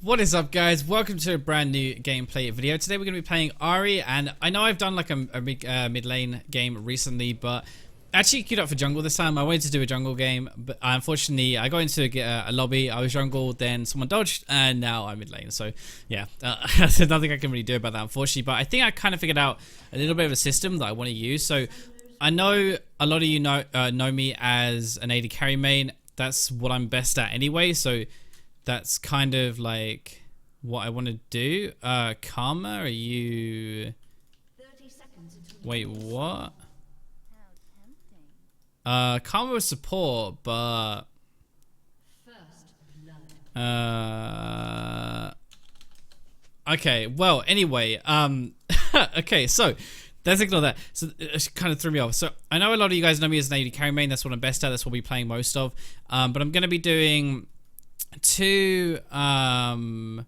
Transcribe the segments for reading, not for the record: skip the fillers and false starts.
What is up, guys? Welcome to a brand new gameplay video. Today we're going to be playing Ahri, and I know I've done like a mid lane game recently, but actually queued up for jungle this time. I wanted to do a jungle game, but unfortunately I got into a lobby, I was jungle, then someone dodged, and now I'm mid lane. So yeah, there's nothing I can really do about that, unfortunately, but I think I kind of figured out a little bit of a system that I want to use. So I know a lot of you know me as an AD carry main. That's what I'm best at anyway, so that's kind of like what I want to do. Karma, are you... Wait, what? Karma was support, but... Okay, well, anyway, okay, so let's ignore that. So it kind of threw me off. So I know a lot of you guys know me as an AD carry main. That's what I'm best at. That's what we'll be playing most of. But I'm going to be doing two AD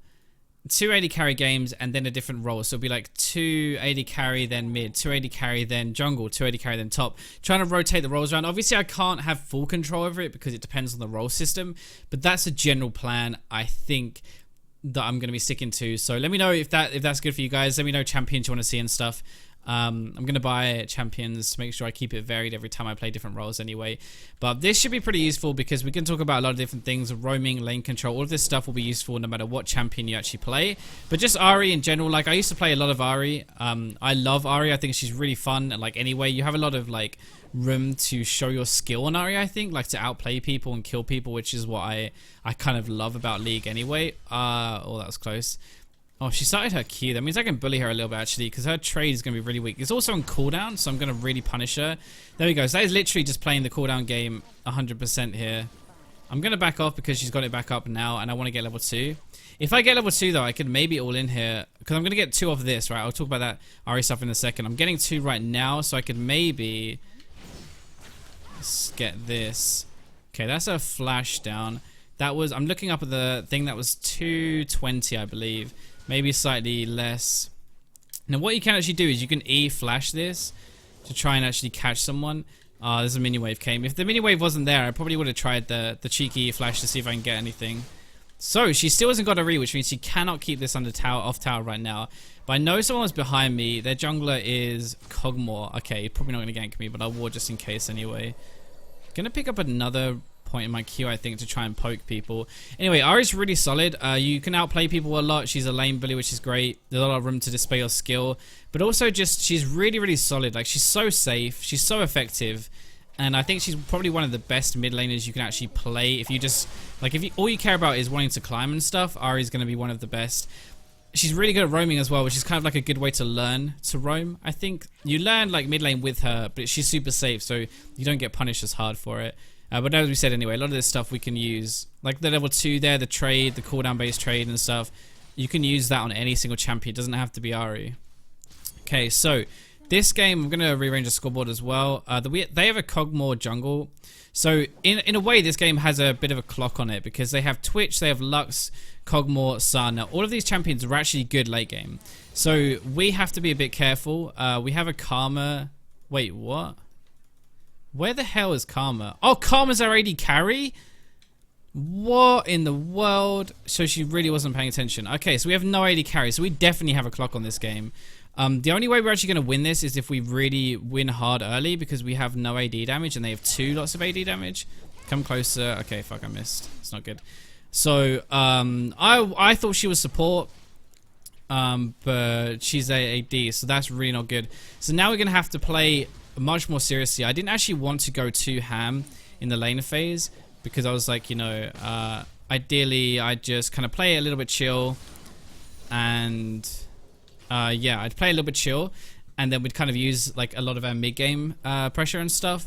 carry games and then a different role. So it'll be like 2 AD carry then mid, 2 AD carry then jungle, 2 AD carry then top, trying to rotate the roles around. Obviously I can't have full control over it because it depends on the role system, but that's a general plan I think that I'm going to be sticking to. So let me know if that's good for you guys. Let me know champions you want to see and stuff. I'm going to buy champions to make sure I keep it varied every time I play different roles anyway. But this should be pretty useful because we can talk about a lot of different things. Roaming, lane control, all of this stuff will be useful no matter what champion you actually play. But just Ahri in general, like I used to play a lot of Ahri. I love Ahri. I think she's really fun. And like anyway, you have a lot of like room to show your skill on Ahri, I think, like to outplay people and kill people, which is what I kind of love about League anyway. Oh, that was close. Oh, she started her Q. That means I can bully her a little bit, actually, because her trade is going to be really weak. It's also on cooldown, so I'm going to really punish her. There we go. So that is literally just playing the cooldown game 100% here. I'm going to back off because she's got it back up now, and I want to get level 2. If I get level 2, though, I could maybe all in here, because I'm going to get 2 of this, right? I'll talk about that Ahri stuff in a second. I'm getting 2 right now, so I could maybe get this. Okay, that's a flash down. That was, I'm looking up at the thing, that was 220, I believe. Maybe slightly less. Now what you can actually do is you can E-flash this to try and actually catch someone. There's a mini wave came. If the mini wave wasn't there, I probably would have tried the cheeky E-flash to see if I can get anything. So she still hasn't got a re, which means she cannot keep this under tower, off tower right now. But I know someone was behind me. Their jungler is Kog'Maw. Okay, probably not going to gank me, but I'll ward just in case anyway. Gonna pick up another point in my queue, I think, to try and poke people. Anyway, Ahri's really solid. You can outplay people a lot. She's a lane bully, which is great. There's a lot of room to display your skill, but also just she's really solid. Like, she's so safe, she's so effective, and I think she's probably one of the best mid laners you can actually play. If you just like, if you, all you care about is wanting to climb and stuff, Ahri's going to be one of the best. She's really good at roaming as well, which is kind of like a good way to learn to roam. I think you learn like mid lane with her, but she's super safe, so you don't get punished as hard for it. But as we said anyway, a lot of this stuff we can use, like the level 2 there, the trade, the cooldown based trade and stuff. You can use that on any single champion. It doesn't have to be Ahri. Okay, so this game, I'm going to rearrange the scoreboard as well. They have a Kog'Maw jungle. So in a way, this game has a bit of a clock on it because they have Twitch, they have Lux, Kog'Maw, Sun. Now, all of these champions are actually good late game. So we have to be a bit careful. We have a Karma. Wait, what? Where the hell is Karma? Oh, Karma's our AD carry? What in the world? So she really wasn't paying attention. Okay, so we have no AD carry, so we definitely have a clock on this game. The only way we're actually going to win this is if we really win hard early because we have no AD damage and they have 2 lots of AD damage. Come closer. Okay, fuck, I missed. It's not good. So, I thought she was support, but she's a AD, so that's really not good. So now we're going to have to play much more seriously. I didn't actually want to go too ham in the laner phase because I was like, you know, ideally I'd just kind of play a little bit chill and yeah, I'd play a little bit chill and then we'd kind of use like a lot of our mid-game pressure and stuff,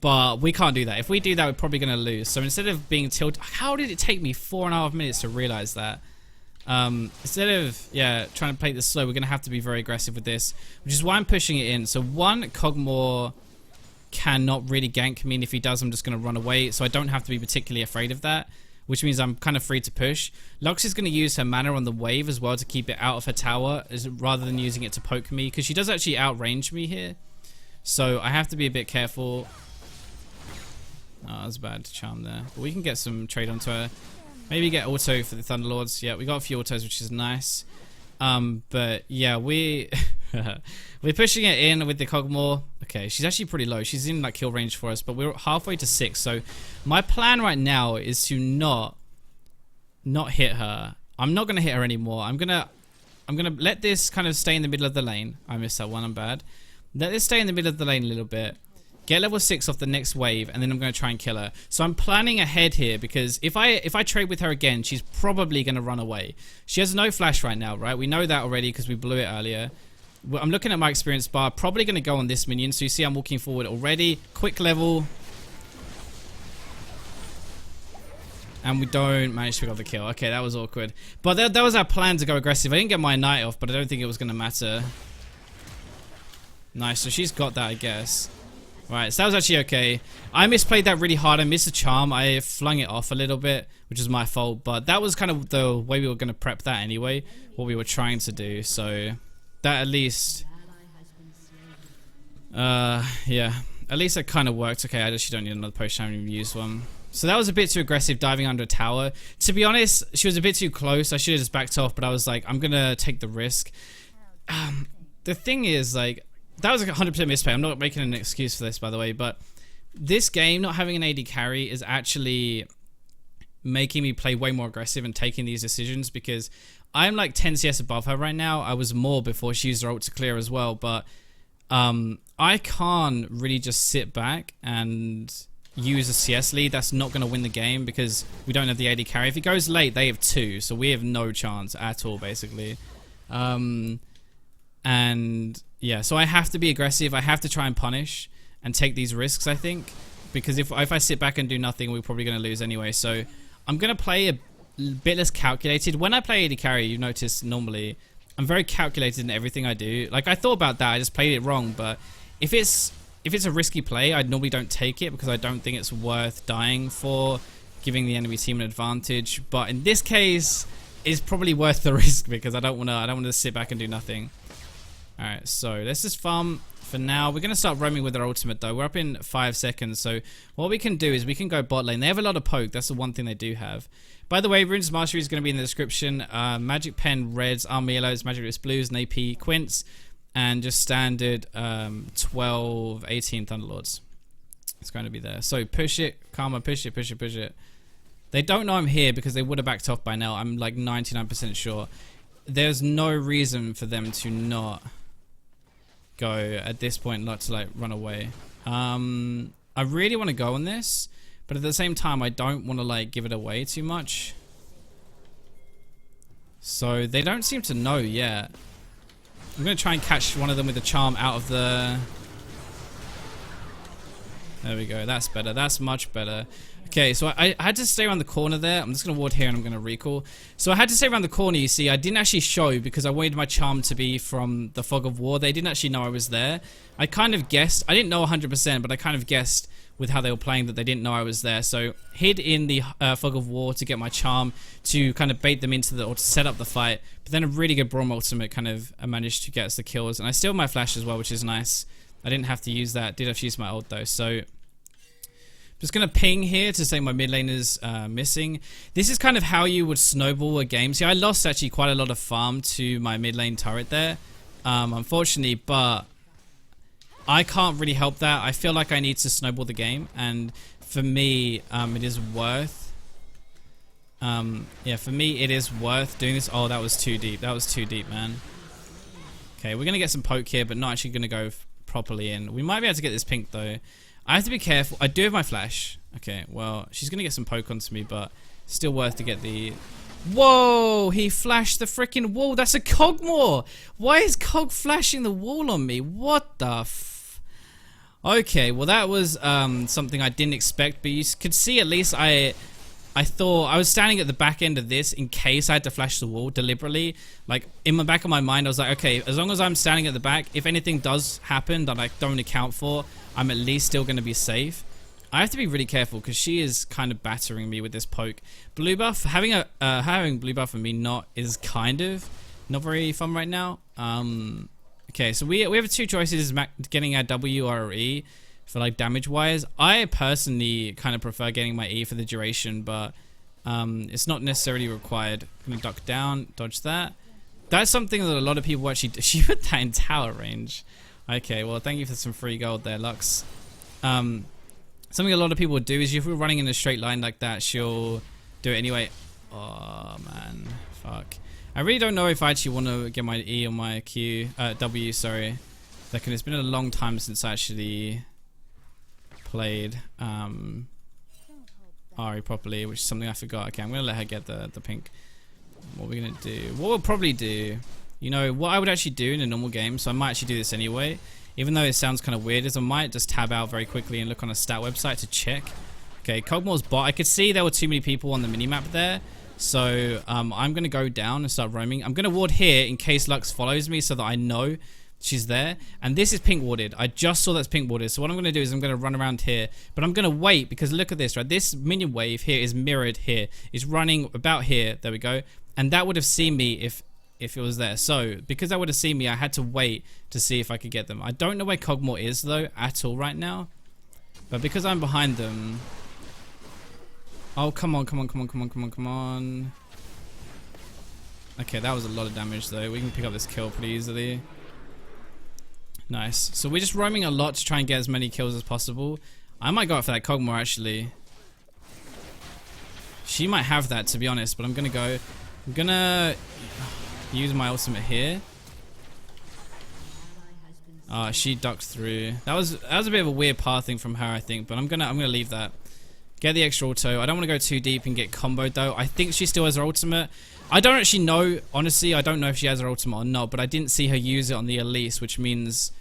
but we can't do that. If we do that, we're probably going to lose. So instead of being tilted, how did it take me 4.5 minutes to realize that? Instead of, yeah, trying to play this slow, we're going to have to be very aggressive with this, which is why I'm pushing it in. So one, Kog'Maw cannot really gank me, and if he does, I'm just going to run away, so I don't have to be particularly afraid of that, which means I'm kind of free to push. Lux is going to use her mana on the wave as well to keep it out of her tower, rather than using it to poke me, because she does actually outrange me here, so I have to be a bit careful. Oh, that was bad charm there, but we can get some trade onto her. Maybe get auto for the Thunderlords. Yeah, we got a few autos, which is nice. But yeah, we're pushing it in with the Cogmore. Okay, she's actually pretty low. She's in like kill range for us, but we're halfway to 6. So my plan right now is to not hit her. I'm not gonna hit her anymore. I'm gonna let this kind of stay in the middle of the lane. I missed that one. I'm bad. Let this stay in the middle of the lane a little bit. Get level 6 off the next wave, and then I'm going to try and kill her. So I'm planning ahead here, because if I trade with her again, she's probably going to run away. She has no flash right now, right? We know that already because we blew it earlier. I'm looking at my experience bar. Probably going to go on this minion. So you see I'm walking forward already. Quick level. And we don't manage to pick up the kill. Okay, that was awkward. But that was our plan, to go aggressive. I didn't get my knight off, but I don't think it was going to matter. Nice. So she's got that, I guess. Right, so that was actually okay. I misplayed that really hard. I missed a charm. I flung it off a little bit, which is my fault. But that was kind of the way we were going to prep that anyway, what we were trying to do. So that at least... yeah. At least it kind of worked. Okay, I actually don't need another potion. I haven't even used one. So that was a bit too aggressive, diving under a tower. To be honest, she was a bit too close. I should have just backed off, but I was like, I'm going to take the risk. The thing is, like... That was a 100% misplay. I'm not making an excuse for this, by the way, but this game, not having an AD carry, is actually making me play way more aggressive and taking these decisions, because I'm like 10 CS above her right now. I was more before she used her ult to clear as well, but I can't really just sit back and use a CS lead. That's not going to win the game, because we don't have the AD carry. If it goes late, they have 2, so we have no chance at all, basically. And... yeah, so I have to be aggressive. I have to try and punish and take these risks, I think. Because if I sit back and do nothing, we're probably going to lose anyway. So I'm going to play a bit less calculated. When I play AD carry, you notice normally I'm very calculated in everything I do. Like, I thought about that. I just played it wrong. But if it's a risky play, I normally don't take it, because I don't think it's worth dying for, giving the enemy team an advantage. But in this case, it's probably worth the risk, because I don't want to sit back and do nothing. Alright, so let's just farm for now. We're going to start roaming with our ultimate, though. We're up in 5 seconds, so what we can do is we can go bot lane. They have a lot of poke. That's the one thing they do have. By the way, Runes Mastery is going to be in the description. Magic Pen reds, Armor yellows, Magic Wrist blues, and AP quints, and just standard 12, 18 Thunderlords. It's going to be there. So push it, Karma, push it, push it, push it. They don't know I'm here, because they would have backed off by now. I'm like 99% sure. There's no reason for them to not... go at this point, not to like run away. I really want to go on this, but at the same time I don't want to like give it away too much. So they don't seem to know yet. I'm gonna try and catch one of them with a charm out of the... There we go, that's better, that's much better. Okay, so I had to stay around the corner there. I'm just going to ward here and I'm going to recall. So I had to stay around the corner, you see. I didn't actually show, because I wanted my charm to be from the Fog of War. They didn't actually know I was there. I kind of guessed. I didn't know 100%, but I kind of guessed with how they were playing that they didn't know I was there. So hid in the Fog of War to get my charm, to kind of bait them into the... or to set up the fight. But then a really good Braum ultimate kind of managed to get us the kills. And I still have my flash as well, which is nice. I didn't have to use that. Did have to use my ult, though. So... just going to ping here to say my mid lane is missing. This is kind of how you would snowball a game. See, I lost actually quite a lot of farm to my mid lane turret there, unfortunately, but I can't really help that. I feel like I need to snowball the game, and for me, it is worth... yeah, for me, it is worth doing this. Oh, that was too deep. That was too deep, man. Okay, we're going to get some poke here, but not actually going to go properly in. We might be able to get this pink, though. I have to be careful. I do have my flash. Okay, well, she's going to get some poke onto me, but still worth to get the... Whoa! He flashed the freaking wall. That's a Cogmore! Why is Cog flashing the wall on me? What the f... Okay, well, that was something I didn't expect, but you could see at least I thought... I was standing at the back end of this in case I had to flash the wall deliberately. Like, in the back of my mind, I was like, okay, as long as I'm standing at the back, if anything does happen that I don't account for, I'm at least still going to be safe. I have to be really careful, because she is kind of battering me with this poke. Blue buff, having blue buff and me not is kind of not very fun right now. Okay, so we have 2 choices, getting our W or E for like damage wise. I personally kind of prefer getting my E for the duration, but It's not necessarily required. I'm gonna duck down, dodge that. That's something that a lot of people actually do. She put that in tower range. Okay, well, thank you for some free gold there, Lux. Something a lot of people do is if we're running in a straight line like that, she'll do it anyway. Oh, man. Fuck. I really don't know if I actually want to get my E or my Q. W, sorry. Like, it's been a long time since I actually played Ahri properly, which is something I forgot. Okay, I'm going to let her get the pink. What are we going to do? What we'll probably do, you know, what I would actually do in a normal game, so I might actually do this anyway, even though it sounds kind of weird, is I might just tab out very quickly and look on a stat website to check. Okay, Kog'Maw's bot. I could see there were too many people on the minimap there, so I'm going to go down and start roaming. I'm going to ward here in case Lux follows me so that I know she's there. And this is pink warded. I just saw that's pink warded. So what I'm going to do is I'm going to run around here. But I'm going to wait because look at this, right? This minion wave here is mirrored here. It's running about here. There we go. And that would have seen me if it was there. So because that would have seen me, I had to wait to see if I could get them. I don't know where Kog'Maw is though at all right now. But because I'm behind them... Oh, come on, come on, come on, come on, come on, come on. Okay, that was a lot of damage though. We can pick up this kill pretty easily. Nice. So we're just roaming a lot to try and get as many kills as possible. I might go out for that Kog'Maw actually. She might have that to be honest, but I'm gonna go. I'm gonna use my ultimate here. She ducked through. That was a bit of a weird pathing from her, I think, but I'm gonna leave that. Get the extra auto. I don't want to go too deep and get comboed though. I think she still has her ultimate. I don't actually know, honestly, I don't know if she has her ultimate or not, but I didn't see her use it on the Elise, which means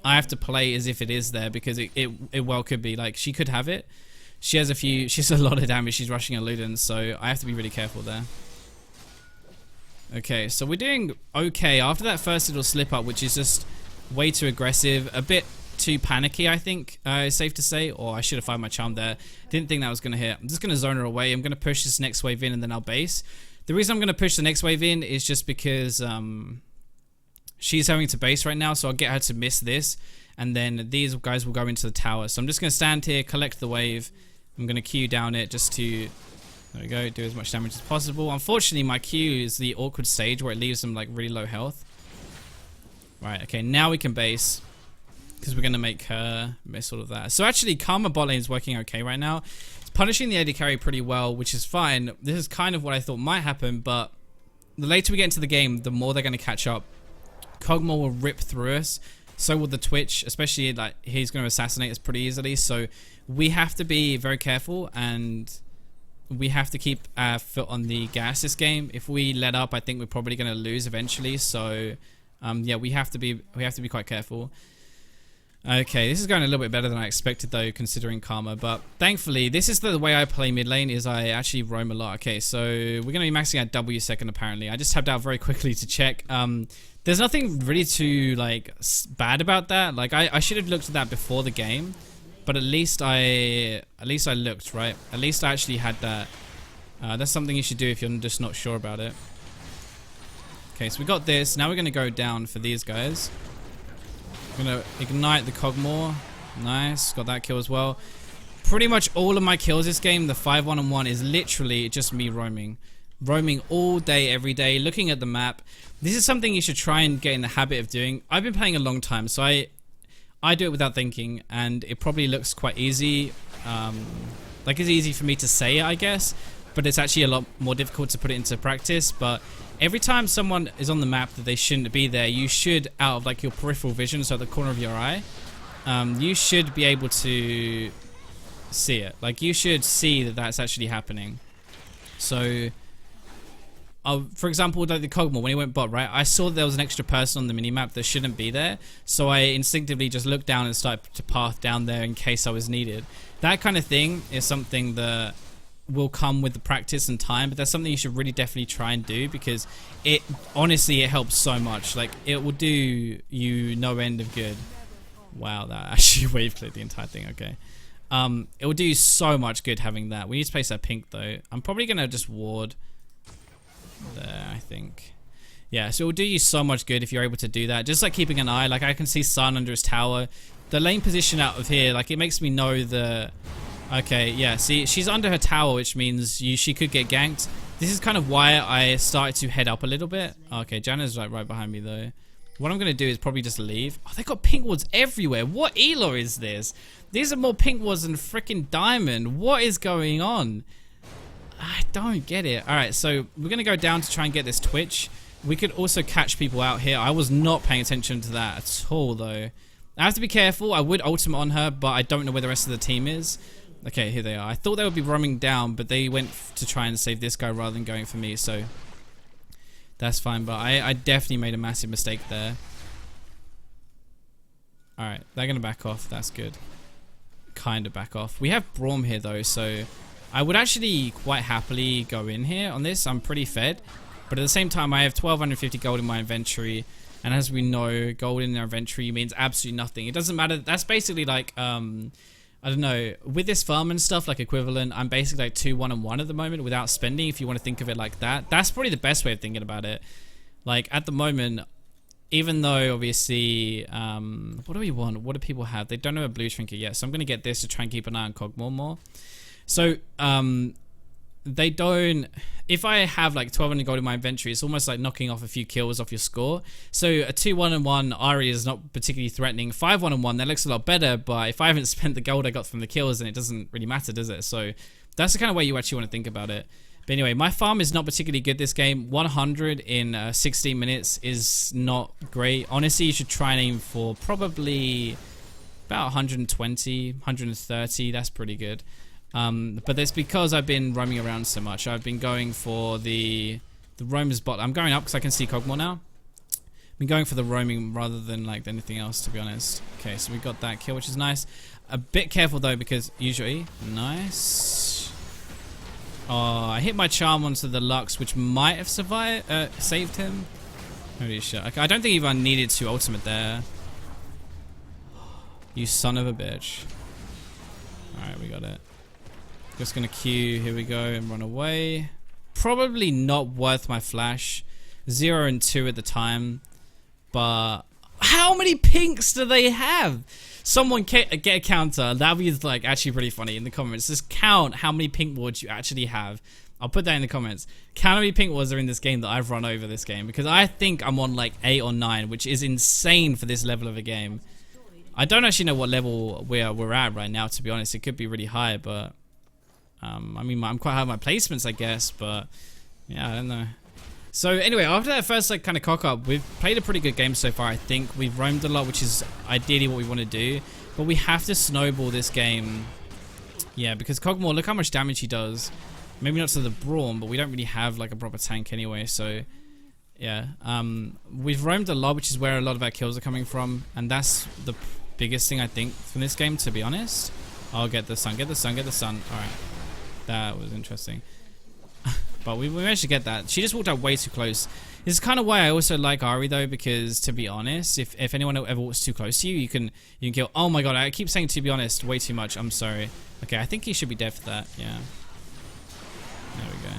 I have to play as if it is there because it well could be. Like, she could have it. She has a lot of damage. She's rushing a Ludens, so I have to be really careful there. Okay, so we're doing okay. After that first little slip up, which is just way too aggressive, a bit too panicky, I think, it's safe to say. Or I should have fired my charm there. Didn't think that was going to hit. I'm just going to zone her away. I'm going to push this next wave in and then I'll base. The reason I'm going to push the next wave in is just because she's having to base right now, so I'll get her to miss this, and then these guys will go into the tower. So I'm just going to stand here, collect the wave. I'm going to Q down it just to, there we go, do as much damage as possible. Unfortunately, my Q is the awkward stage where it leaves them like really low health. Right, okay, now we can base because we're going to make her miss all of that. So actually, Karma bot lane is working okay right now. It's punishing the AD carry pretty well, which is fine. This is kind of what I thought might happen, but the later we get into the game, the more they're going to catch up. Kog'Maw will rip through us. So will the Twitch, especially like he's going to assassinate us pretty easily. So we have to be very careful and we have to keep our foot on the gas this game. If we let up, I think we're probably going to lose eventually. So yeah, we have to be quite careful. Okay, this is going a little bit better than I expected though, considering Karma, but thankfully, this is the way I play mid lane, is I actually roam a lot. Okay, so we're going to be maxing out W second apparently. I just tapped out very quickly to check. There's nothing really too like bad about that. Like I should have looked at that before the game, but at least I looked, right? At least I actually had that. That's something you should do if you're just not sure about it. Okay, so we got this. Now we're going to go down for these guys. I'm going to ignite the Kog'Maw. Nice. Got that kill as well. Pretty much all of my kills this game, the 5-1-1, is literally just me roaming. Roaming all day, every day, looking at the map. This is something you should try and get in the habit of doing. I've been playing a long time, so I do it without thinking, and it probably looks quite easy. Like it's easy for me to say it, I guess, but it's actually a lot more difficult to put it into practice. But every time someone is on the map that they shouldn't be there, you should, out of like your peripheral vision, so at the corner of your eye, you should be able to see it. Like you should see that that's actually happening. So, for example, like the Kog'Maw, when he went bot, right, I saw that there was an extra person on the minimap that shouldn't be there, so I instinctively just looked down and started to path down there in case I was needed. That kind of thing is something that will come with the practice and time, but that's something you should really definitely try and do, because it honestly, it helps so much. Like it will do you no end of good. Wow, that actually wave cleared the entire thing. Okay, it will do you so much good having that. We need to place that pink though. I'm probably gonna just ward there, I think. Yeah, so it will do you so much good if you're able to do that. Just like keeping an eye, like I can see Sun under his tower. The lane position out of here, like it makes me know that Okay, yeah, see, she's under her tower, which means she could get ganked. This is kind of why I started to head up a little bit. Okay, Janna's like right behind me though. What I'm going to do is probably just leave. Oh, they got pink wards everywhere. What elo is this? These are more pink wards than freaking diamond. What is going on? I don't get it. All right, so we're going to go down to try and get this Twitch. We could also catch people out here. I was not paying attention to that at all though. I have to be careful. I would ultimate on her, but I don't know where the rest of the team is. Okay, here they are. I thought they would be roaming down, but they went to try and save this guy rather than going for me, so that's fine. But I definitely made a massive mistake there. Alright, they're going to back off. That's good. Kind of back off. We have Braum here, though, so I would actually quite happily go in here on this. I'm pretty fed. But at the same time, I have 1250 gold in my inventory. And as we know, gold in our inventory means absolutely nothing. It doesn't matter. That's basically like... I don't know, with this farm and stuff, like equivalent, I'm basically like 2-1-1 at the moment without spending, if you want to think of it like that. That's probably the best way of thinking about it. Like, at the moment, even though, obviously, what do we want? What do people have? They don't have a blue trinket yet, so I'm going to get this to try and keep an eye on Cogmore more. So, they don't... If I have like 1200 gold in my inventory, it's almost like knocking off a few kills off your score. So a 2-1-1 Ahri is not particularly threatening. 5-1-1, that looks a lot better, but if I haven't spent the gold I got from the kills, then it doesn't really matter, does it? So that's the kind of way you actually want to think about it. But anyway, my farm is not particularly good this game. 100 in 16 minutes is not great. Honestly, you should try and aim for probably about 120, 130. That's pretty good. But that's because I've been roaming around so much. I've been going for the roamers bot. I'm going up because I can see Cogmore now. I've been going for the roaming rather than like anything else, to be honest. Okay, so we got that kill, which is nice. A bit careful though, because usually nice. Oh, I hit my charm onto the Lux, which might have saved him. Holy shit. Okay, I don't think even needed to ultimate there. You son of a bitch. Alright, we got it. Just gonna Q, here we go, and run away. Probably not worth my flash. 0 and 2 at the time. But how many pinks do they have? Someone get a counter. That would be like actually pretty funny in the comments. Just count how many pink wards you actually have. I'll put that in the comments. Count how many pink wards are in this game that I've run over this game. Because I think I'm on like 8 or 9, which is insane for this level of a game. I don't actually know what level we're at right now, to be honest. It could be really high, but... I mean, I'm quite high on my placements, I guess, but yeah, I don't know. So anyway, after that first like kind of cock up, we've played a pretty good game so far. I think we've roamed a lot, which is ideally what we want to do, but we have to snowball this game. Yeah, because Cogmore, look how much damage he does. Maybe not to the Braum, but we don't really have like a proper tank anyway. So yeah, we've roamed a lot, which is where a lot of our kills are coming from, and that's the biggest thing I think from this game, to be honest. I'll get the sun, get the sun, get the sun. All right. That was interesting. But we managed to get that. She just walked out way too close. This is kind of why I also like Ahri though, because to be honest, if anyone ever walks too close to you, you can kill. Oh my god, I keep saying to be honest way too much. I'm sorry. Okay, I think he should be dead for that. Yeah. There we go.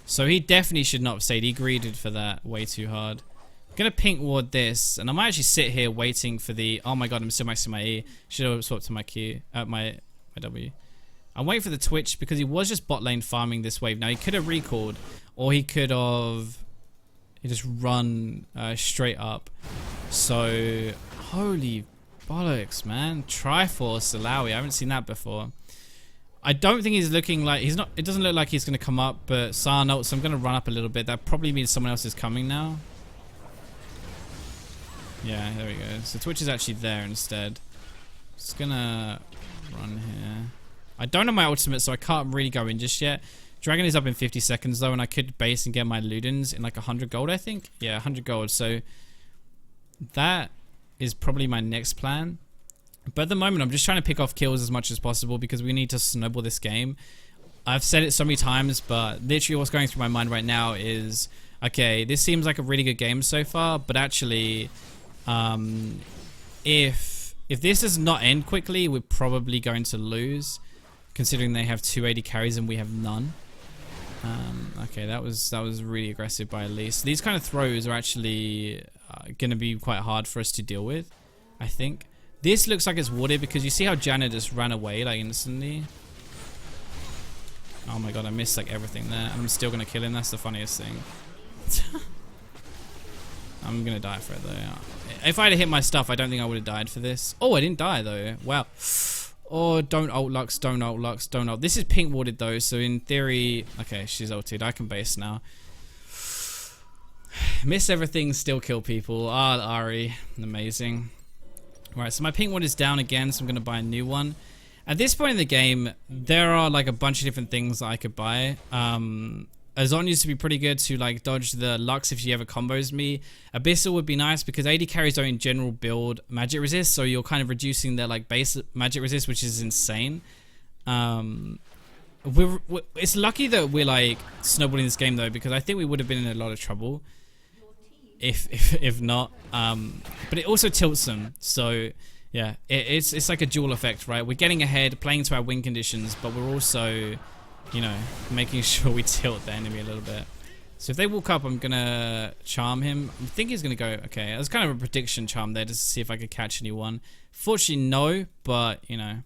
So he definitely should not have stayed. He greeded for that way too hard. I'm gonna pink ward this, and I might actually sit here waiting for the... Oh my god, I'm still maxing my E. Should have swapped to my Q, my W. I'm waiting for the Twitch because he was just bot lane farming this wave. Now he could have recalled, or he could have just run straight up. So holy bollocks, man! Triforce Alawi. I haven't seen that before. I don't think he's looking like he's not. It doesn't look like he's going to come up, but Sarno. So I'm going to run up a little bit. That probably means someone else is coming now. Yeah, there we go. So Twitch is actually there instead. Just gonna run here. I don't have my ultimate, so I can't really go in just yet. Dragon is up in 50 seconds though, and I could base and get my Ludens in like 100 gold, I think. Yeah, 100 gold. So that is probably my next plan. But at the moment, I'm just trying to pick off kills as much as possible because we need to snowball this game. I've said it so many times, but literally what's going through my mind right now is, okay, this seems like a really good game so far, but actually, if this does not end quickly, we're probably going to lose, considering they have 280 carries and we have none. Okay, that was really aggressive by Elise. These kind of throws are actually going to be quite hard for us to deal with, I think. This looks like it's warded because you see how Janna just ran away like instantly. Oh my god, I missed like everything there. I'm still gonna kill him. That's the funniest thing. I'm gonna die for it though. If I had hit my stuff, I don't think I would have died for this. Oh, I didn't die though. Wow. Oh, don't ult Lux, don't ult Lux, don't ult. This is pink warded though, so in theory... Okay, she's ulted. I can base now. Miss everything, still kill people. Ah, Ahri. Amazing. Right, so my pink one is down again, so I'm going to buy a new one. At this point in the game, there are like a bunch of different things that I could buy. Azon used to be pretty good to like dodge the Lux if she ever combos me. Abyssal would be nice because AD carries don't in general build magic resist, so you're kind of reducing their like base magic resist, which is insane. It's lucky that we're like snowballing this game though, because I think we would have been in a lot of trouble if not. But it also tilts them, so yeah, it's like a dual effect, right? We're getting ahead, playing to our win conditions, but we're also, you know, making sure we tilt the enemy a little bit. So if they walk up, I'm gonna charm him. I think he's gonna go. Okay, that was kind of a prediction charm there, just to see if I could catch anyone. Fortunately, no, but you know,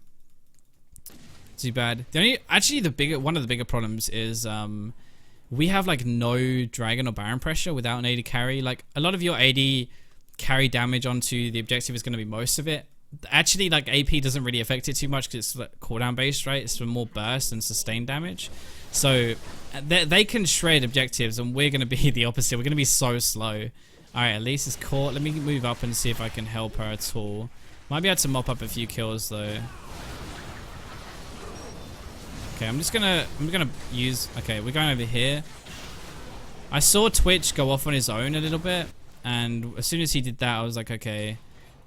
too bad. One of the bigger problems is we have like no dragon or baron pressure without an AD carry. Like a lot of your AD carry damage onto the objective is going to be most of it. Actually, like AP doesn't really affect it too much because it's like cooldown based, right? It's for more burst and sustained damage. So they can shred objectives, and we're going to be the opposite. We're going to be so slow. All right, Elise is caught. Let me move up and see if I can help her at all. Might be able to mop up a few kills though. Okay, I'm gonna use. Okay, we're going over here. I saw Twitch go off on his own a little bit, and as soon as he did that, I was like, okay,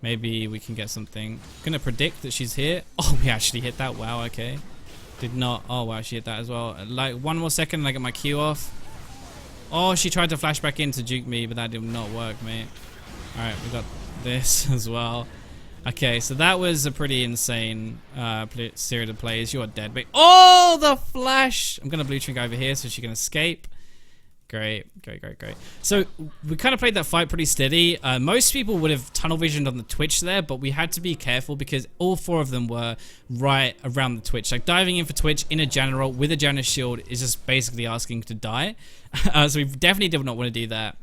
maybe we can get something. Gonna predict that she's here. Oh, we actually hit that. Wow. Okay. Did not. Oh wow, she hit that as well. Like one more second, and I get my Q off. Oh, she tried to flash back in to juke me, but that did not work, mate. All right, we got this as well. Okay, so that was a pretty insane series of plays. You're dead, but oh, the flash! I'm gonna blue trink over here so she can escape. Great. So we kind of played that fight pretty steady. Most people would have tunnel visioned on the Twitch there, but we had to be careful because all four of them were right around the Twitch. Like diving in for Twitch in a general with a Janna shield is just basically asking to die. So we definitely did not want to do that.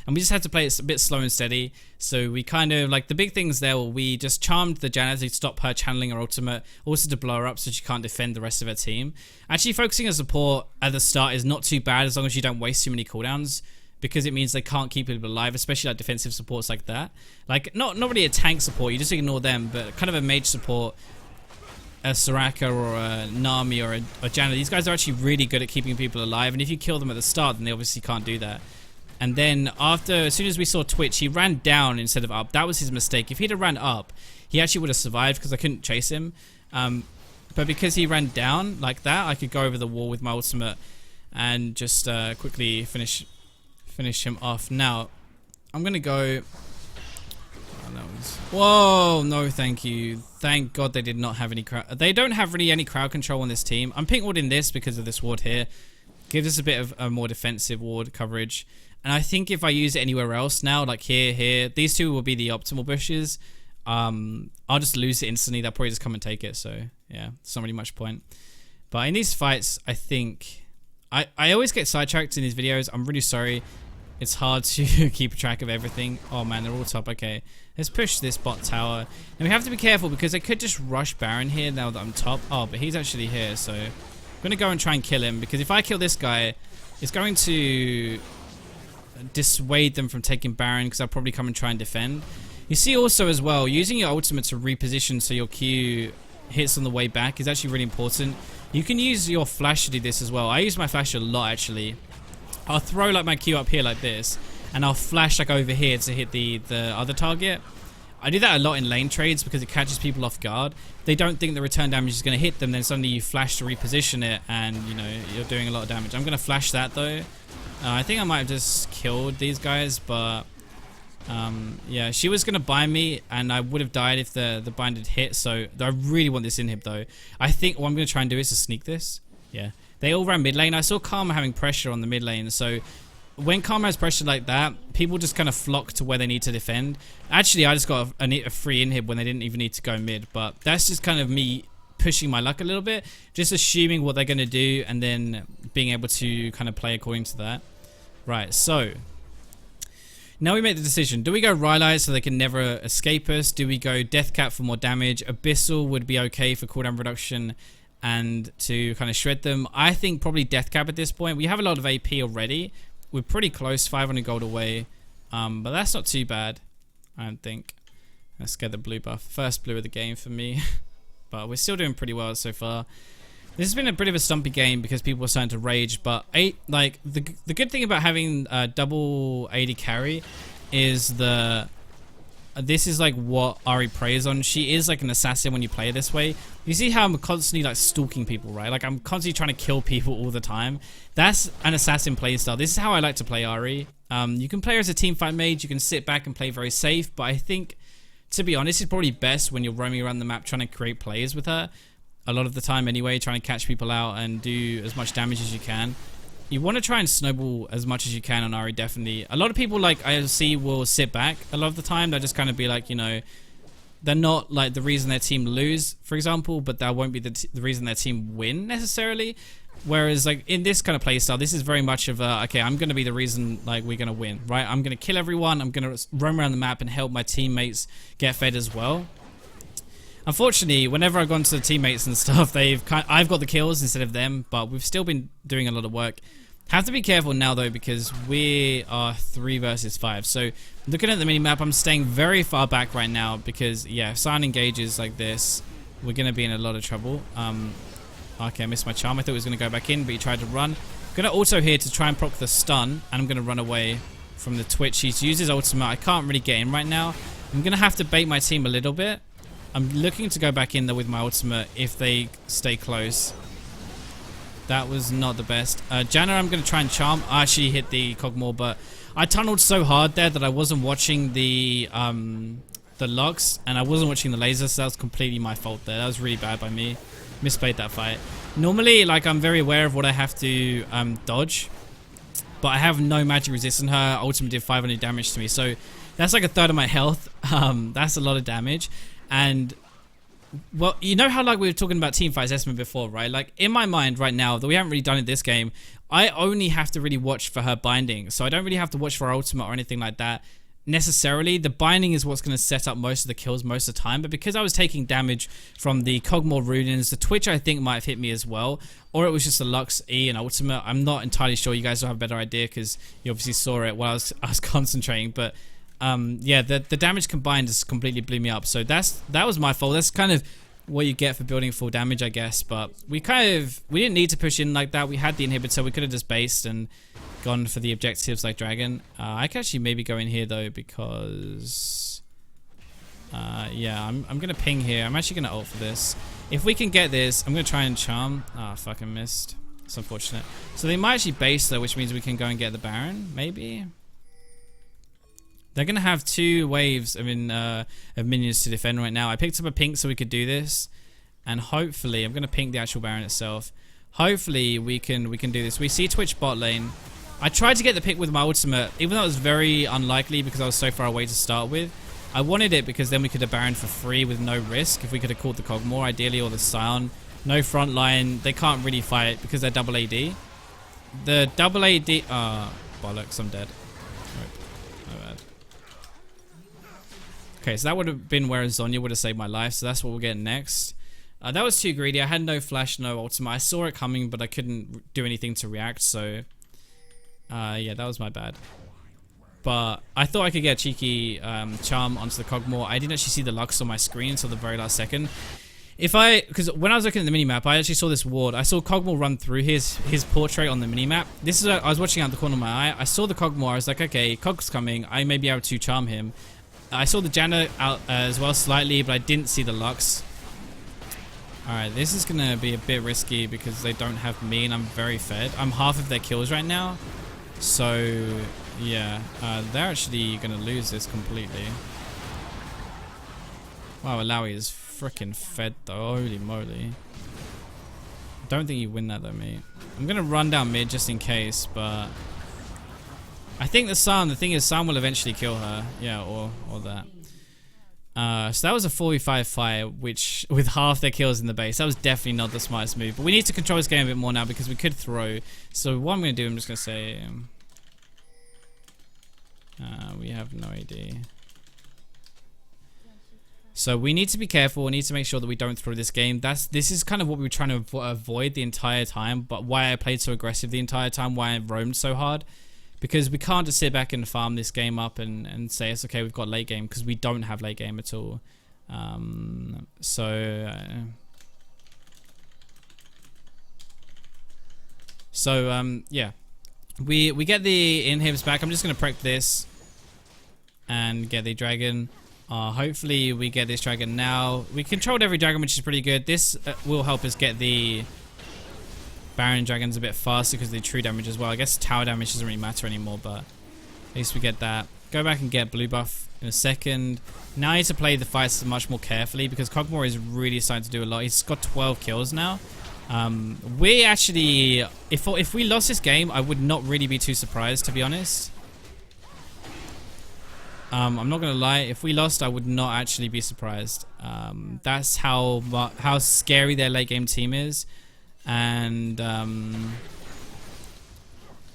And we just had to play it a bit slow and steady. So we kind of, like, the big things there were we just charmed the Janna to stop her channeling her ultimate, also to blow her up so she can't defend the rest of her team. Actually, focusing on support at the start is not too bad as long as you don't waste too many cooldowns, because it means they can't keep people alive, especially like defensive supports like that. Like, not really a tank support, you just ignore them, but kind of a mage support, a Soraka or a Nami or a Janna. These guys are actually really good at keeping people alive, and if you kill them at the start, then they obviously can't do that. And then as soon as we saw Twitch, he ran down instead of up. That was his mistake. If he'd have ran up, he actually would have survived because I couldn't chase him. But because he ran down like that, I could go over the wall with my ultimate and just quickly finish him off. Now, I'm going to go... Whoa, no thank you. Thank God they did not have any crowd. They don't have really any crowd control on this team. I'm pink warding this because of this ward here. Gives us a bit of a more defensive ward coverage. And I think if I use it anywhere else now, like here, these two will be the optimal bushes. I'll just lose it instantly. They'll probably just come and take it. So yeah, it's not really much point. But in these fights, I think I always get sidetracked in these videos. I'm really sorry. It's hard to keep track of everything. Oh man, they're all top. Okay, let's push this bot tower. And we have to be careful because I could just rush Baron here now that I'm top. Oh, but he's actually here. So I'm going to go and try and kill him, because if I kill this guy, it's going to dissuade them from taking Baron, because I'll probably come and try and defend. You see also as well, using your ultimate to reposition so your Q hits on the way back is actually really important. You can use your flash to do this as well. I use my flash a lot actually. I'll throw like my Q up here like this, and I'll flash like over here to hit the other target. I do that a lot in lane trades because it catches people off guard. They don't think the return damage is going to hit them, then suddenly you flash to reposition it and you know you're doing a lot of damage. I'm going to flash that though. I think I might have just killed these guys, but yeah, she was going to bind me and I would have died if the bind had hit, so I really want this inhib though. I think what I'm going to try and do is to sneak this. Yeah, they all ran mid lane. I saw Karma having pressure on the mid lane, so when Karma has pressure like that, people just kind of flock to where they need to defend. Actually, I just got a free inhib when they didn't even need to go mid, but that's just kind of me pushing my luck a little bit, just assuming what they're going to do and then being able to kind of play according to that. Right, so now we make the decision. Do we go Rylite so they can never escape us? Do we go Death Cap for more damage? Abyssal would be okay for cooldown reduction and to kind of shred them. I think probably Death Cap at this point. We have a lot of AP already. We're pretty close, 500 gold away. But that's not too bad, I don't think. Let's get the blue buff. First blue of the game for me. But we're still doing pretty well so far. This has been a bit of a stumpy game because people are starting to rage. But the good thing about having double AD carry is this is like what Ahri preys on. She is like an assassin when you play this way. You see how I'm constantly like stalking people, right? Like I'm constantly trying to kill people all the time. That's an assassin playstyle. This is how I like to play Ahri. You can play her as a teamfight mage. You can sit back and play very safe. But I think, to be honest, it's probably best when you're roaming around the map trying to create plays with her. A lot of the time anyway, trying to catch people out and do as much damage as you can. You want to try and snowball as much as you can on Ahri, definitely. A lot of people, like I see, will sit back a lot of the time. They'll just kind of be like, you know, they're not like the reason their team lose, for example, but that won't be the reason their team win necessarily. Whereas like in this kind of playstyle, this is very much of a, okay, I'm going to be the reason like we're going to win, right? I'm going to kill everyone. I'm going to roam around the map and help my teammates get fed as well. Unfortunately, whenever I've gone to the teammates and stuff, I've got the kills instead of them, but we've still been doing a lot of work. Have to be careful now though, because we are 3 versus 5. So looking at the minimap, I'm staying very far back right now because yeah, if Sion engages like this, we're going to be in a lot of trouble. Okay, I missed my charm. I thought he was going to go back in, but he tried to run. I'm going to auto here to try and proc the stun, and I'm going to run away from the twitch. He's used his ultimate. I can't really get in right now. I'm going to have to bait my team a little bit. I'm looking to go back in there with my ultimate if they stay close. That was not the best. Janna, I'm going to try and charm. I actually hit the Cogmore, but I tunneled so hard there that I wasn't watching the locks, and I wasn't watching the lasers, so that was completely my fault there. That was really bad by me. Misplayed that fight. Normally, like, I'm very aware of what I have to dodge, but I have no magic resist, and her ultimate did 500 damage to me, so that's like a third of my health. That's a lot of damage. And well, you know how like we were talking about teamfight estimate before, right? Like in my mind right now, that we haven't really done it this game, I only have to really watch for her binding. So I don't really have to watch for her ultimate or anything like that necessarily. The binding is what's going to set up most of the kills most of the time. But because I was taking damage from the Cogmore Runins, the Twitch I think might have hit me as well. Or it was just a Lux E and ultimate. I'm not entirely sure. You guys will have a better idea because you obviously saw it while I was concentrating. But yeah, the damage combined just completely blew me up. So that was my fault. That's kind of what you get for building full damage, I guess. But we didn't need to push in like that. We had the inhibitor. We could have just based and gone for the objectives like Dragon. I could actually maybe go in here though because yeah, I'm gonna ping here. I'm actually gonna ult for this. If we can get this, I'm gonna try and charm. Ah, fucking missed. It's unfortunate. So they might actually base though, which means we can go and get the Baron, maybe. They're going to have 2 waves of minions to defend right now. I picked up a pink so we could do this. And hopefully, I'm going to pink the actual Baron itself. Hopefully, we can do this. We see Twitch bot lane. I tried to get the pick with my ultimate, even though it was very unlikely because I was so far away to start with. I wanted it because then we could have Baron for free with no risk. If we could have caught the Cogmore, ideally, or the Sion. No front line. They can't really fight because they're double AD. The double AD... bollocks, I'm dead. Okay, so that would have been where Zhonya would have saved my life, so that's what we'll get next. That was too greedy. I had no flash, no ultimate. I saw it coming, but I couldn't do anything to react, so... yeah, that was my bad. But I thought I could get a cheeky charm onto the Cogmore. I didn't actually see the Lux on my screen until the very last second. Because when I was looking at the minimap, I actually saw this ward. I saw Cogmore run through his portrait on the minimap. This is I was watching out the corner of my eye. I saw the Cogmore. I was like, okay, Cog's coming. I may be able to charm him. I saw the Janna out as well slightly, but I didn't see the Lux. Alright, this is going to be a bit risky because they don't have me and I'm very fed. I'm half of their kills right now. So, yeah. They're actually going to lose this completely. Wow, Alawi is freaking fed though. Holy moly. Don't think you win that though, mate. I'm going to run down mid just in case, but... I think the thing is Sun will eventually kill her. Yeah, or that. So that was a 4v5 fight, which with half their kills in the base. That was definitely not the smartest move. But we need to control this game a bit more now because we could throw. So what I'm going to do, I'm just going to say... we have no AD. So we need to be careful. We need to make sure that we don't throw this game. This is kind of what we were trying to avoid the entire time. But why I played so aggressive the entire time, why I roamed so hard. Because we can't just sit back and farm this game up and say it's okay, we've got late game, because we don't have late game at all. Yeah. We get the inhibs back. I'm just going to prec this and get the dragon. Hopefully we get this dragon now. We controlled every dragon, which is pretty good. This will help us get the Baron dragons a bit faster because of the true damage as well. I guess tower damage doesn't really matter anymore, but at least we get that. Go back and get blue buff in a second. Now I need to play the fights much more carefully because Kog'Maw is really starting to do a lot. He's got 12 kills now. We actually, if we lost this game, I would not really be too surprised, to be honest. I'm not gonna lie. If we lost, I would not actually be surprised. That's how scary their late game team is. And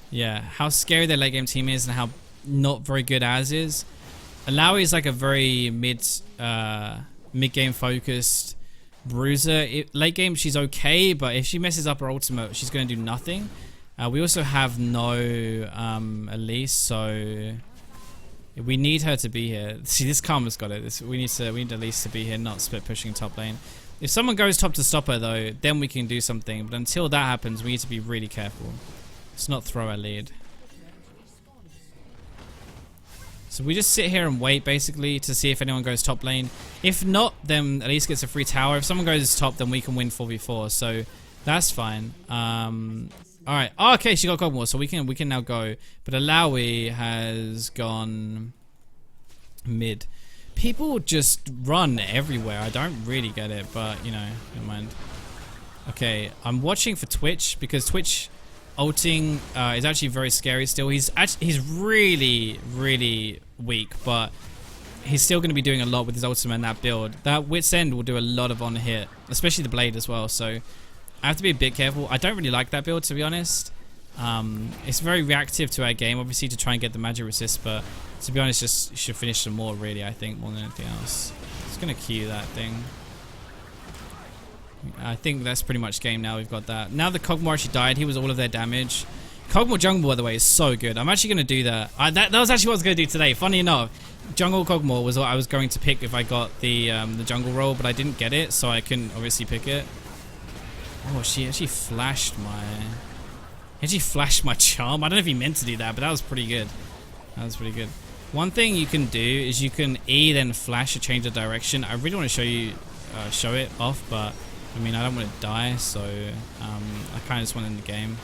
yeah, how scary their late game team is and how not very good Az is. Alawi is like a very mid game focused bruiser. Late game she's okay, but if she messes up her ultimate, she's going to do nothing. We also have no Elise, so we need her to be here. See, this Karma's got it. We need Elise to be here, not split pushing top lane. If someone goes top to stop her though, then we can do something. But until that happens, we need to be really careful. Let's not throw our lead. So we just sit here and wait basically to see if anyone goes top lane. If not, then at least gets a free tower. If someone goes top, then we can win 4v4. So that's fine. Alright. Oh, okay, she got Kog'Maw, so we can now go. But Alawi has gone mid. People just run everywhere. I don't really get it, but you know, never mind. Okay, I'm watching for Twitch because Twitch ulting is actually very scary still. He's really, really weak, but he's still going to be doing a lot with his ultimate and that build. That Wit's End will do a lot of on hit, especially the blade as well. So I have to be a bit careful. I don't really like that build, to be honest. It's very reactive to our game, obviously, to try and get the magic resist, but to be honest, just should finish some more, really, I think, more than anything else. Just gonna Q that thing. I think that's pretty much game now. We've got that. Now the Kog'Maw actually died. He was all of their damage. Kog'Maw jungle, by the way, is so good. I'm actually gonna do that. That was actually what I was gonna do today. Funny enough, jungle Kog'Maw was what I was going to pick if I got the jungle role, but I didn't get it, so I couldn't obviously pick it. Oh, she actually flashed my... charm. I don't know if he meant to do that, but that was pretty good. That was pretty good. One thing you can do is you can E then flash to change the direction. I really want to show it off, but I mean, I don't want to die, so I kind of just want to end the game.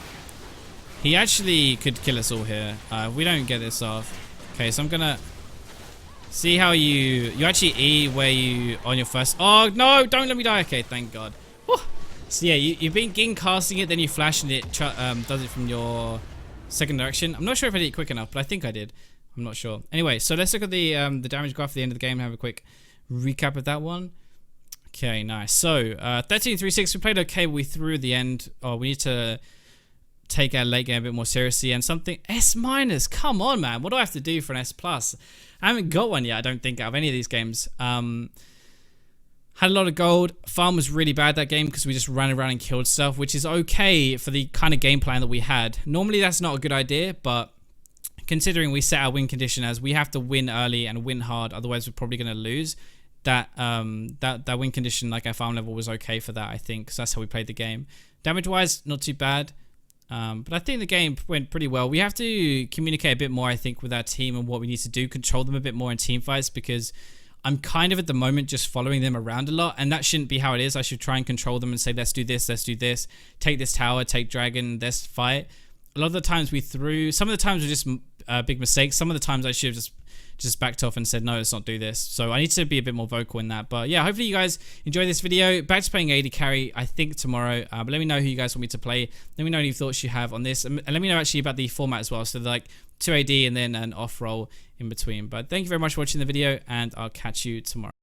He actually could kill us all here. We don't get this off. Okay, so I'm gonna see how you actually E where you on your first. Oh no! Don't let me die. Okay, thank God. Whew. So yeah, you've been casting it, then you flash and it does it from your second direction. I'm not sure if I did it quick enough, but I think I did. I'm not sure. Anyway, so let's look at the damage graph at the end of the game and have a quick recap of that one. Okay, nice. So 13-3-6, we played okay. We threw the end. Oh, we need to take our late game a bit more seriously and something. S-. Come on, man. What do I have to do for an S+? I haven't got one yet, I don't think, out of any of these games. Had a lot of gold. Farm was really bad that game because we just ran around and killed stuff, which is okay for the kind of game plan that we had. Normally that's not a good idea, but considering we set our win condition as we have to win early and win hard, otherwise we're probably going to lose. That win condition, like our farm level, was okay for that, I think, because that's how we played the game. Damage-wise, not too bad. But I think the game went pretty well. We have to communicate a bit more, I think, with our team and what we need to do, control them a bit more in team fights, because I'm kind of at the moment just following them around a lot, and that shouldn't be how it is. I should try and control them and say, let's do this, take this tower, take dragon, let's fight. A lot of the times we threw, some of the times were just big mistakes. Some of the times I should have just just backed off and said, no, let's not do this. So I need to be a bit more vocal in that. But yeah, hopefully you guys enjoy this video. Back to playing AD carry, I think tomorrow. But let me know who you guys want me to play. Let me know any thoughts you have on this. And let me know actually about the format as well. So like 2 AD and then an off roll in between. But thank you very much for watching the video, and I'll catch you tomorrow.